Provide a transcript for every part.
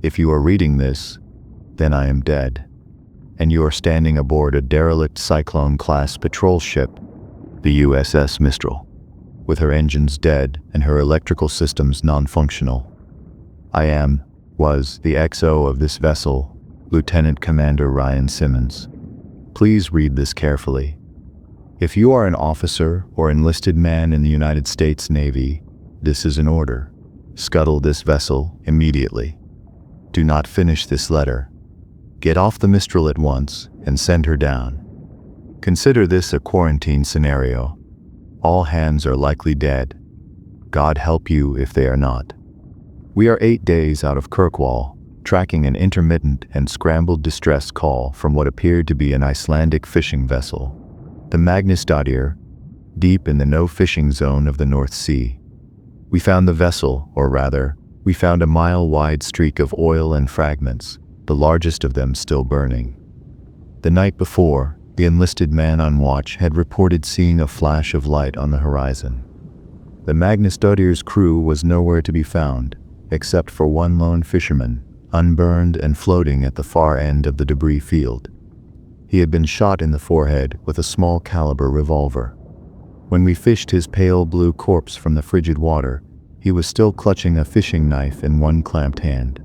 If you are reading this, then I am dead, and you are standing aboard a derelict Cyclone-class patrol ship, the USS Mistral, with her engines dead and her electrical systems non-functional. I was the XO of this vessel, Lieutenant Commander Ryan Simmons. Please read this carefully. If you are an officer or enlisted man in the United States Navy, this is an order. Scuttle this vessel immediately. Do not finish this letter. Get off the Mistral at once and send her down. Consider this a quarantine scenario. All hands are likely dead. God help you if they are not. We are 8 days out of Kirkwall, tracking an intermittent and scrambled distress call from what appeared to be an Icelandic fishing vessel, the Magnusdóttir, deep in the no-fishing zone of the North Sea. We found the vessel, or rather, we found a mile-wide streak of oil and fragments, the largest of them still burning. The night before, the enlisted man on watch had reported seeing a flash of light on the horizon. The Magnusdóttir's crew was nowhere to be found, except for one lone fisherman, unburned and floating at the far end of the debris field. He had been shot in the forehead with a small caliber revolver. When we fished his pale blue corpse from the frigid water, he was still clutching a fishing knife in one clamped hand.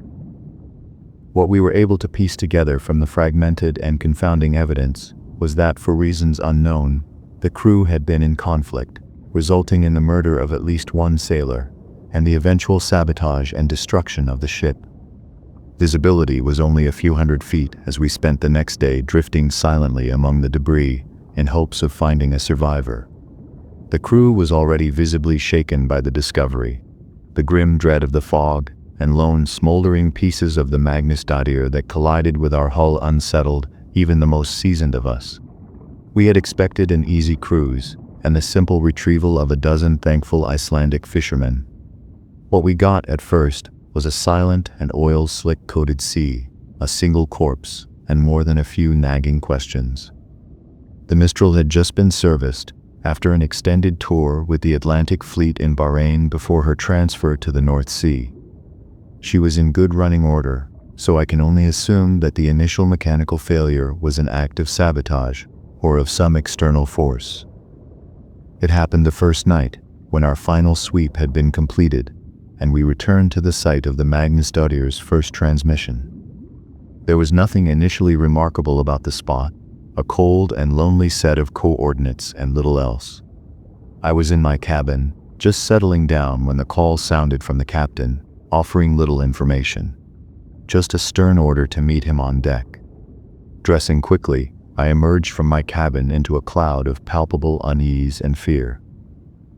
What we were able to piece together from the fragmented and confounding evidence was that, for reasons unknown, the crew had been in conflict, resulting in the murder of at least one sailor, and the eventual sabotage and destruction of the ship. Visibility was only a few hundred feet as we spent the next day drifting silently among the debris in hopes of finding a survivor. The crew was already visibly shaken by the discovery, the grim dread of the fog, and lone smoldering pieces of the Magnusdóttir that collided with our hull unsettled even the most seasoned of us. We had expected an easy cruise and the simple retrieval of a dozen thankful Icelandic fishermen. What we got at first was a silent and oil-slick-coated sea, a single corpse, and more than a few nagging questions. The Mistral had just been serviced after an extended tour with the Atlantic Fleet in Bahrain before her transfer to the North Sea. She was in good running order, so I can only assume that the initial mechanical failure was an act of sabotage or of some external force. It happened the first night, when our final sweep had been completed, and we returned to the site of the Magnusdóttir's first transmission. There was nothing initially remarkable about the spot, a cold and lonely set of coordinates and little else. I was in my cabin, just settling down when the call sounded from the captain, offering little information. Just a stern order to meet him on deck. Dressing quickly, I emerged from my cabin into a cloud of palpable unease and fear.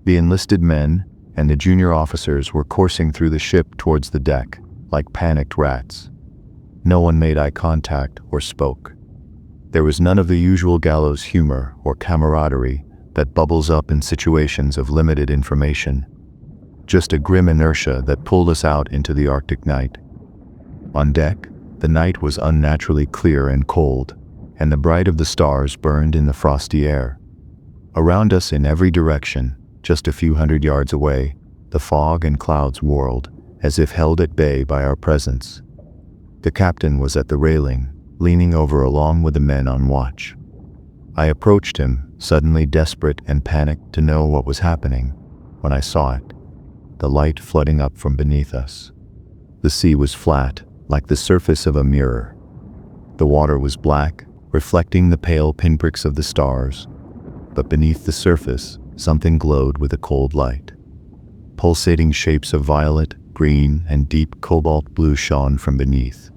The enlisted men and the junior officers were coursing through the ship towards the deck, like panicked rats. No one made eye contact or spoke. There was none of the usual gallows humor or camaraderie that bubbles up in situations of limited information. Just a grim inertia that pulled us out into the Arctic night. On deck, the night was unnaturally clear and cold, and the bright of the stars burned in the frosty air. Around us in every direction, just a few hundred yards away, the fog and clouds whirled, as if held at bay by our presence. The captain was at the railing, leaning over along with the men on watch. I approached him, suddenly desperate and panicked to know what was happening, when I saw it, the light flooding up from beneath us. The sea was flat, like the surface of a mirror. The water was black, reflecting the pale pinpricks of the stars, but beneath the surface, something glowed with a cold light. Pulsating shapes of violet, green, and deep cobalt blue shone from beneath.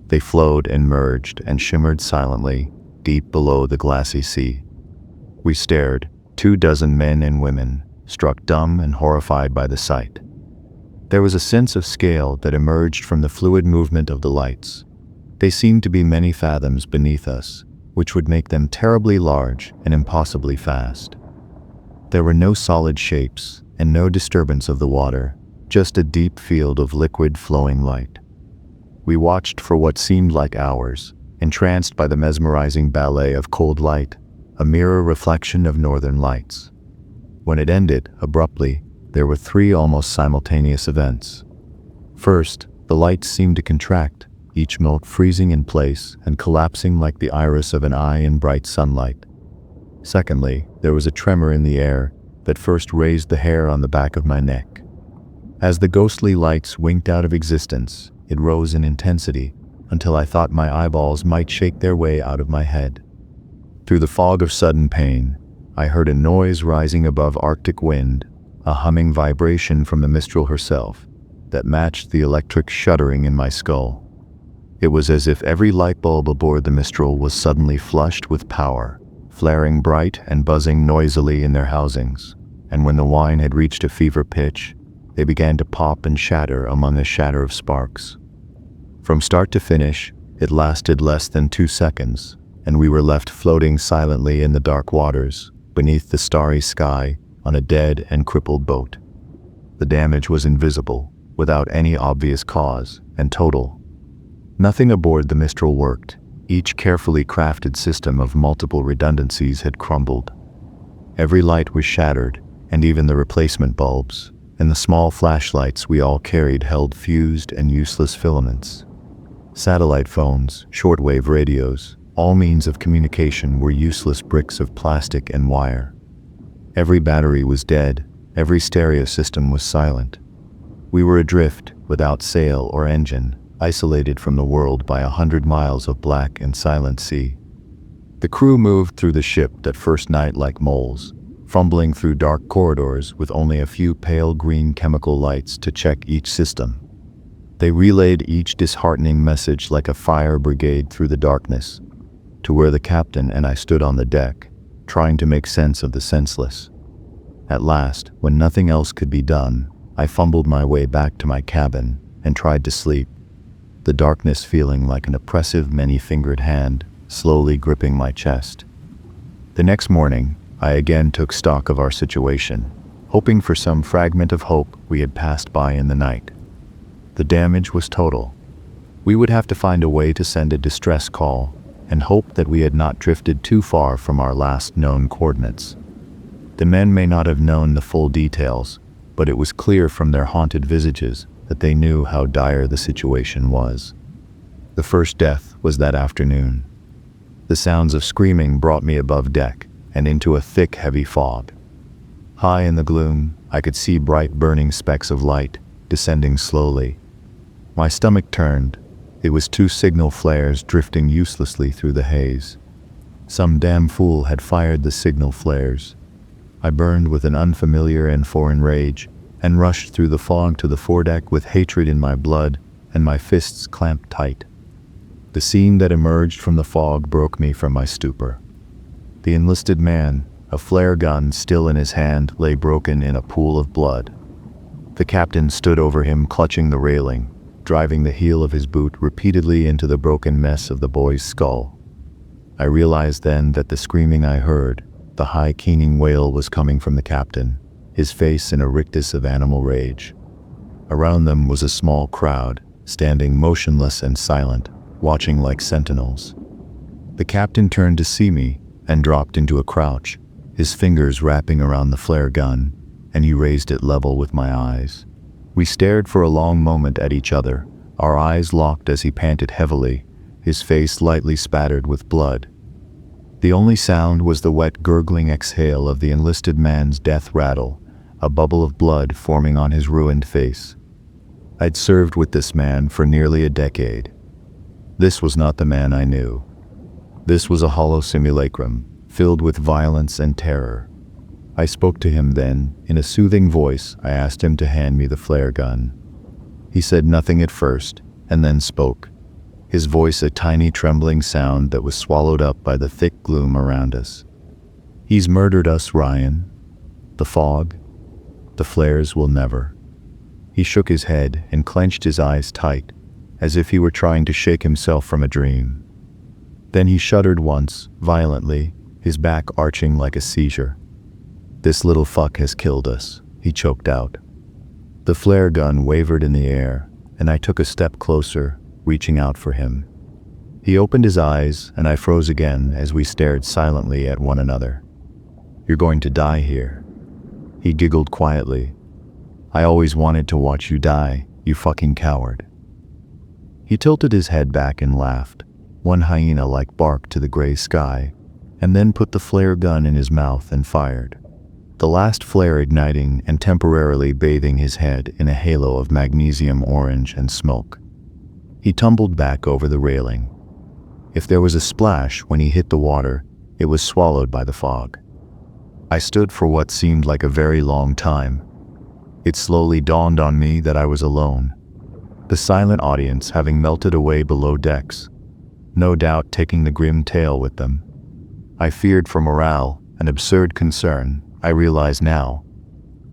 They flowed and merged and shimmered silently, deep below the glassy sea. We stared, 24 men and women, struck dumb and horrified by the sight. There was a sense of scale that emerged from the fluid movement of the lights. They seemed to be many fathoms beneath us, which would make them terribly large and impossibly fast. There were no solid shapes and no disturbance of the water, just a deep field of liquid flowing light. We watched for what seemed like hours, entranced by the mesmerizing ballet of cold light, a mirror reflection of northern lights. When it ended, abruptly, there were 3 almost simultaneous events. First, The lights seemed to contract, each melt freezing in place and collapsing like the iris of an eye in bright sunlight. Secondly, there was a tremor in the air that first raised the hair on the back of my neck. As the ghostly lights winked out of existence, it rose in intensity until I thought my eyeballs might shake their way out of my head. Through the fog of sudden pain, I heard a noise rising above Arctic wind, a humming vibration from the Mistral herself that matched the electric shuddering in my skull. It was as if every light bulb aboard the Mistral was suddenly flushed with power, flaring bright and buzzing noisily in their housings, and when the wine had reached a fever pitch, they began to pop and shatter among a shatter of sparks. From start to finish, it lasted less than 2 seconds, and we were left floating silently in the dark waters, beneath the starry sky, on a dead and crippled boat. The damage was invisible, without any obvious cause, and total. Nothing aboard the Mistral worked. Each carefully crafted system of multiple redundancies had crumbled. Every light was shattered, and even the replacement bulbs, and the small flashlights we all carried held fused and useless filaments. Satellite phones, shortwave radios, all means of communication were useless bricks of plastic and wire. Every battery was dead, every stereo system was silent. We were adrift, without sail or engine, isolated from the world by 100 miles of black and silent sea. The crew moved through the ship that first night like moles, fumbling through dark corridors with only a few pale green chemical lights to check each system. They relayed each disheartening message like a fire brigade through the darkness, to where the captain and I stood on the deck, trying to make sense of the senseless. At last, when nothing else could be done, I fumbled my way back to my cabin and tried to sleep, the darkness feeling like an oppressive many-fingered hand slowly gripping my chest. The next morning, I again took stock of our situation, hoping for some fragment of hope we had passed by in the night. The damage was total. We would have to find a way to send a distress call and hope that we had not drifted too far from our last known coordinates. The men may not have known the full details, but it was clear from their haunted visages that they knew how dire the situation was. The first death was that afternoon. The sounds of screaming brought me above deck and into a thick, heavy fog. High in the gloom, I could see bright burning specks of light descending slowly. My stomach turned. It was 2 signal flares drifting uselessly through the haze. Some damn fool had fired the signal flares. I burned with an unfamiliar and foreign rage, and rushed through the fog to the foredeck with hatred in my blood and my fists clamped tight. The scene that emerged from the fog broke me from my stupor. The enlisted man, a flare gun still in his hand, lay broken in a pool of blood. The captain stood over him clutching the railing, driving the heel of his boot repeatedly into the broken mess of the boy's skull. I realized then that the screaming I heard, the high keening wail, was coming from the captain, his face in a rictus of animal rage. Around them was a small crowd, standing motionless and silent, watching like sentinels. The captain turned to see me and dropped into a crouch, his fingers wrapping around the flare gun, and he raised it level with my eyes. We stared for a long moment at each other, our eyes locked as he panted heavily, his face lightly spattered with blood. The only sound was the wet, gurgling exhale of the enlisted man's death rattle, a bubble of blood forming on his ruined face. I'd served with this man for nearly a decade. This was not the man I knew. This was a hollow simulacrum, filled with violence and terror. I spoke to him then. In a soothing voice, I asked him to hand me the flare gun. He said nothing at first, and then spoke, his voice a tiny trembling sound that was swallowed up by the thick gloom around us. "He's murdered us, Ryan. The fog, the flares will never." He shook his head and clenched his eyes tight, as if he were trying to shake himself from a dream. Then he shuddered once, violently, his back arching like a seizure. "This little fuck has killed us," he choked out. The flare gun wavered in the air, and I took a step closer, reaching out for him. He opened his eyes, and I froze again as we stared silently at one another. "You're going to die here." He giggled quietly. "I always wanted to watch you die, you fucking coward." He tilted his head back and laughed, one hyena-like bark to the gray sky, and then put the flare gun in his mouth and fired, the last flare igniting and temporarily bathing his head in a halo of magnesium orange and smoke. He tumbled back over the railing. If there was a splash when he hit the water, it was swallowed by the fog. I stood for what seemed like a very long time. It slowly dawned on me that I was alone, the silent audience having melted away below decks, no doubt taking the grim tale with them. I feared for morale, an absurd concern, I realize now,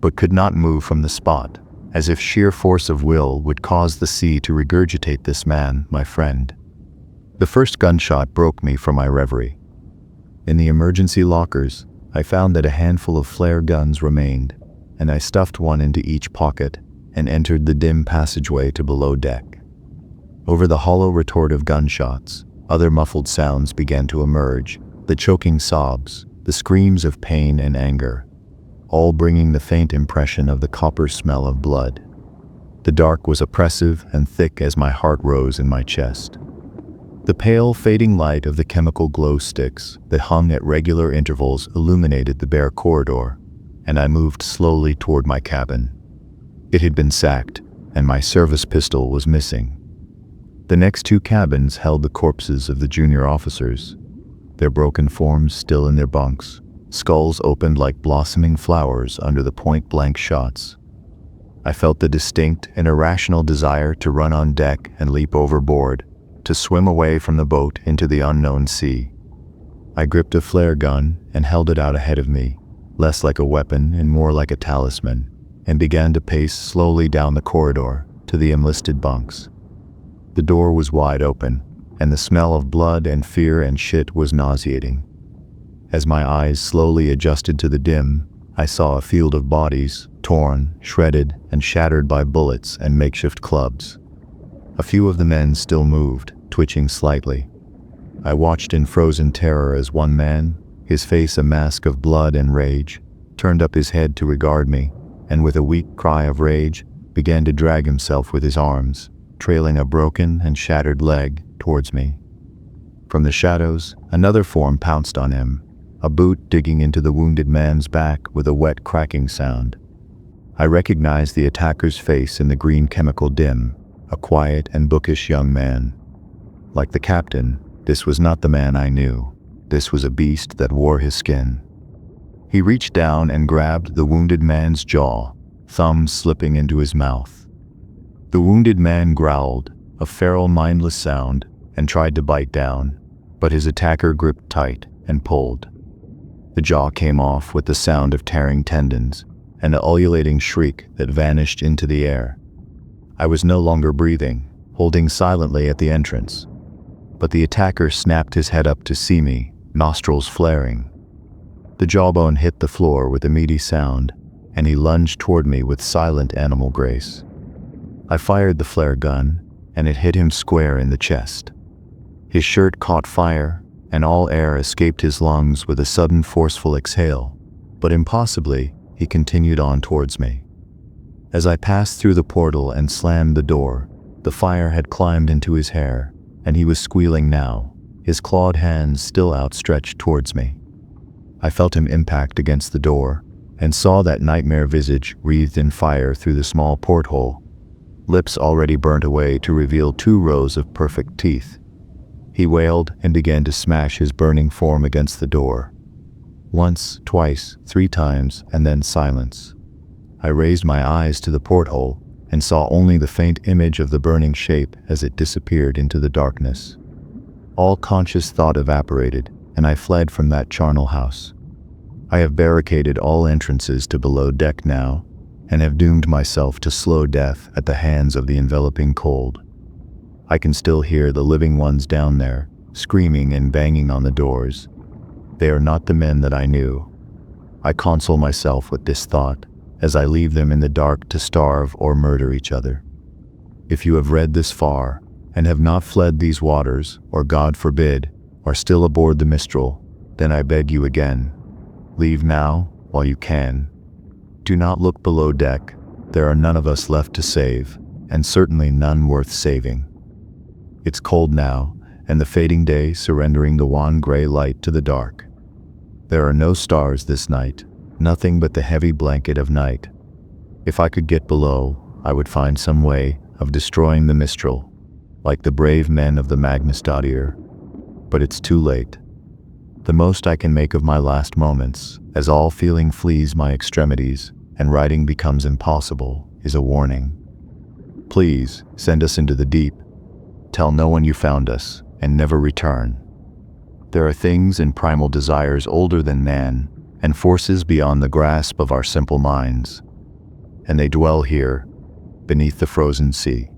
but could not move from the spot, as if sheer force of will would cause the sea to regurgitate this man, my friend. The first gunshot broke me from my reverie. In the emergency lockers, I found that a handful of flare guns remained, and I stuffed one into each pocket and entered the dim passageway to below deck. Over the hollow retort of gunshots, other muffled sounds began to emerge, the choking sobs, the screams of pain and anger, all bringing the faint impression of the copper smell of blood. The dark was oppressive and thick as my heart rose in my chest. The pale, fading light of the chemical glow sticks that hung at regular intervals illuminated the bare corridor, and I moved slowly toward my cabin. It had been sacked, and my service pistol was missing. The next two cabins held the corpses of the junior officers, their broken forms still in their bunks, skulls opened like blossoming flowers under the point-blank shots. I felt the distinct and irrational desire to run on deck and leap overboard, to swim away from the boat into the unknown sea. I gripped a flare gun and held it out ahead of me, less like a weapon and more like a talisman, and began to pace slowly down the corridor to the enlisted bunks. The door was wide open, and the smell of blood and fear and shit was nauseating. As my eyes slowly adjusted to the dim, I saw a field of bodies, torn, shredded, and shattered by bullets and makeshift clubs. A few of the men still moved, twitching slightly. I watched in frozen terror as one man, his face a mask of blood and rage, turned up his head to regard me, and with a weak cry of rage, began to drag himself with his arms, trailing a broken and shattered leg, towards me. From the shadows, another form pounced on him, a boot digging into the wounded man's back with a wet cracking sound. I recognized the attacker's face in the green chemical dim, a quiet and bookish young man. Like the captain, this was not the man I knew. This was a beast that wore his skin. He reached down and grabbed the wounded man's jaw, thumbs slipping into his mouth. The wounded man growled, a feral, mindless sound, and tried to bite down, but his attacker gripped tight and pulled. The jaw came off with the sound of tearing tendons, and an ululating shriek that vanished into the air. I was no longer breathing, holding silently at the entrance, but the attacker snapped his head up to see me, nostrils flaring. The jawbone hit the floor with a meaty sound, and he lunged toward me with silent animal grace. I fired the flare gun, and it hit him square in the chest. His shirt caught fire, and all air escaped his lungs with a sudden forceful exhale, but impossibly, he continued on towards me. As I passed through the portal and slammed the door, the fire had climbed into his hair, and he was squealing now, his clawed hands still outstretched towards me. I felt him impact against the door, and saw that nightmare visage wreathed in fire through the small porthole, lips already burnt away to reveal 2 rows of perfect teeth. He wailed and began to smash his burning form against the door. Once, twice, 3 times, and then silence. I raised my eyes to the porthole and saw only the faint image of the burning shape as it disappeared into the darkness. All conscious thought evaporated, and I fled from that charnel house. I have barricaded all entrances to below deck now, and have doomed myself to slow death at the hands of the enveloping cold. I can still hear the living ones down there, screaming and banging on the doors. They are not the men that I knew. I console myself with this thought, as I leave them in the dark to starve or murder each other. If you have read this far, and have not fled these waters, or God forbid, are still aboard the Mistral, then I beg you again, leave now, while you can. Do not look below deck. There are none of us left to save, and certainly none worth saving. It's cold now, and the fading day surrendering the wan gray light to the dark. There are no stars this night, nothing but the heavy blanket of night. If I could get below, I would find some way of destroying the Mistral, like the brave men of the Magnus.ir. But it's too late. The most I can make of my last moments, as all feeling flees my extremities and writing becomes impossible, is a warning. Please, send us into the deep. Tell no one you found us, and never return. There are things and primal desires older than man, and forces beyond the grasp of our simple minds. And they dwell here, beneath the frozen sea.